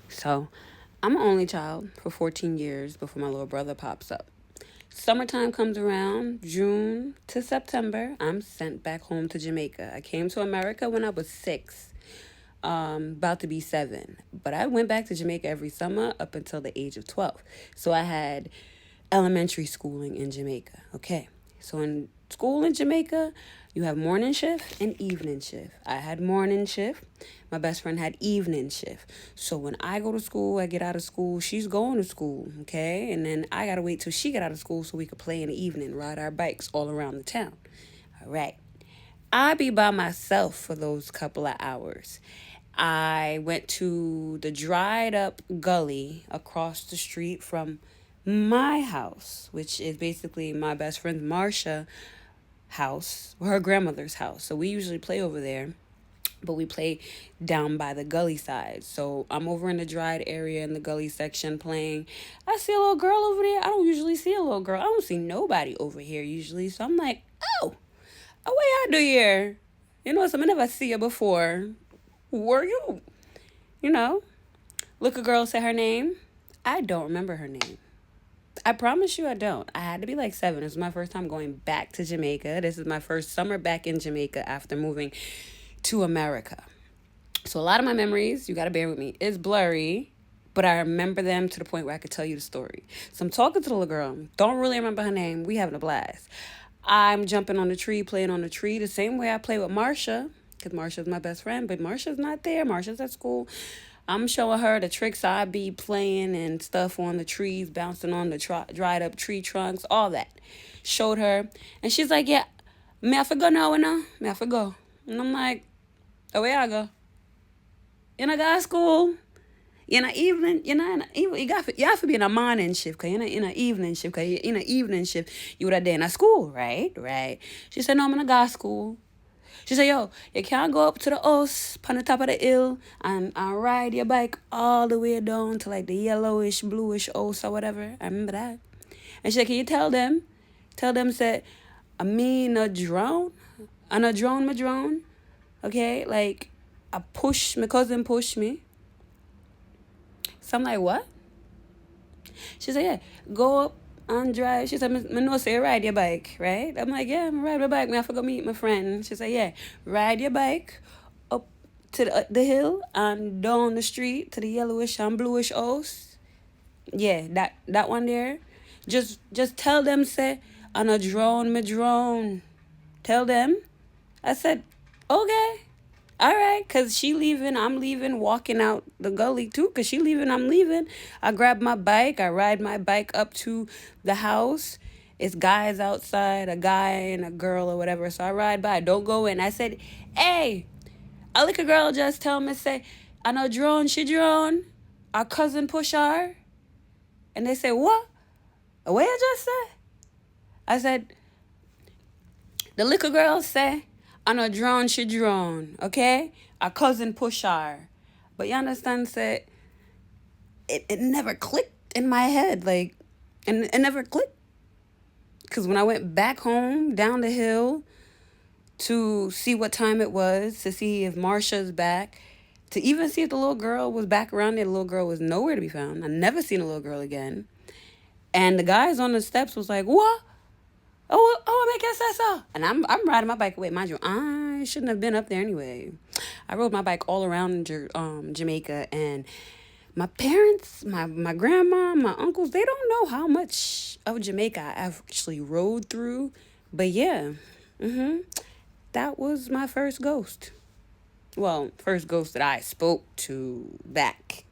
So I'm an only child for 14 years before my little brother pops up. Summertime comes around, June to September, I'm sent back home to Jamaica. I came to America when I was 6, about to be 7. But I went back to Jamaica every summer up until the age of 12. So I had elementary schooling in Jamaica. Okay. So in school in Jamaica, you have morning shift and evening shift. I had morning shift. My best friend had evening shift. So when I go to school, I get out of school, she's going to school, okay? And then I got to wait till she get out of school so we could play in the evening, ride our bikes all around the town. All right. I be by myself for those couple of hours. I went to the dried up gully across the street from my house, which is basically my best friend Marsha house, her grandmother's house. So we usually play over there, but we play down by the gully side. So I'm over in the dried area in the gully section playing. I see a little girl over there. I don't usually see a little girl. I don't see nobody over here usually. So I'm like, what y'all do here? You know, so I never see her before. Who are you? You know, look, a girl, say her name. I don't remember her name. I promise you I don't. I had to be like 7. This was my first time going back to Jamaica. This is my first summer back in Jamaica after moving to America. So a lot of my memories, you got to bear with me, is blurry, but I remember them to the point where I could tell you the story. So I'm talking to the little girl. Don't really remember her name. We having a blast. I'm jumping on the tree, playing on the tree the same way I play with Marsha, because Marsha's my best friend, but Marsha's not there. Marsha's at school. I'm showing her the tricks I be playing and stuff on the trees, bouncing on the dried up tree trunks, all that. Showed her. And she's like, yeah, me have to go now, me have to go. And I'm like, oh, where I go? You know, go to school. In the evening, you have to be in a morning shift, because in a evening shift, because in a evening shift, you would have been at school, right? Right. She said, no, I'm going to go to school. She said, yo, you can't go up to the house on the top of the hill and ride your bike all the way down to like the yellowish, bluish house or whatever. I remember that. And she said, can you tell them, say, me no drown? I no drown my drone. Okay? Like, my cousin pushed me. So I'm like, what? She said, yeah, go up and drive. She said, me know say ride your bike, right? I'm like, yeah, I'm ride my bike. Me I forgot meet my friend. She said, yeah, ride your bike up to the hill and down the street to the yellowish and bluish house. Yeah, that one there. Just tell them, say, I'm a drone, me drone. Tell them. I said, okay. All right, because she leaving, I'm leaving, walking out the gully too, because she leaving, I'm leaving. I grab my bike, I ride my bike up to the house. It's guys outside, a guy and a girl or whatever. So I ride by, don't go in. I said, hey, a little girl just tell me, say, I know drone, she drone. Our cousin push her. And they say, what? What you just say? I said, the little girl say, I know drone, she drone, okay? Our cousin push her. But you understand, say, it never clicked in my head, like, and it never clicked. Because when I went back home, down the hill, to see what time it was, to see if Marsha's back, to even see if the little girl was back around there, the little girl was nowhere to be found. I never seen a little girl again. And the guys on the steps was like, what? Oh, I make that so. And I'm riding my bike away. Mind you, I shouldn't have been up there anyway. I rode my bike all around Jamaica, and my parents, my grandma, my uncles, they don't know how much of Jamaica I actually rode through. But yeah, that was my first ghost. Well, first ghost that I spoke to back.